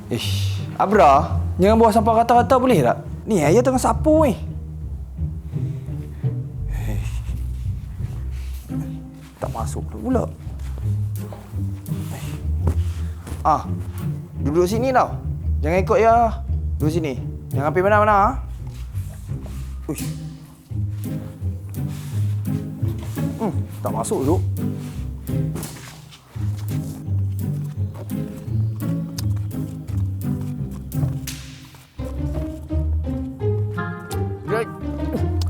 Ish, Abra, jangan buang sampah rata-rata boleh tak? Ni ayah tengah sapu ni. Tak masuk pula. Duduk sini tau. Jangan ikut ya. Duduk sini. Jangan pergi mana-mana. Uish. Tak masuk duduk.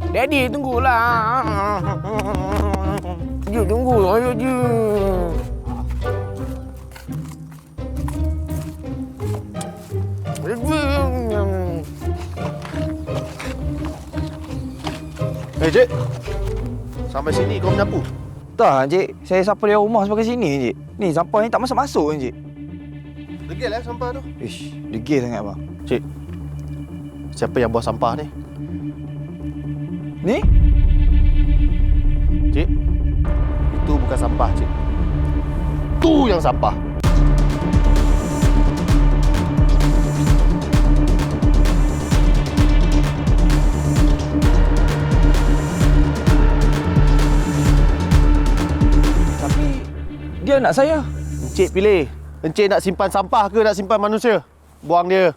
Daddy, tunggulah. Tunggu. Ayo, je. Cik. Sampai sini kau menyapu? Tak, Encik. Saya sapu dari rumah sampai ke sini, Encik. Ni, sampah ni tak masuk-masuk, Encik. Degil sampah tu. Ish, degil sangat, bang. Cik, siapa yang buang sampah ni? Ni? Cik, itu bukan sampah, Cik. Tu yang sampah. Tapi, dia nak saya. Encik pilih. Encik nak simpan sampah ke nak simpan manusia? Buang dia.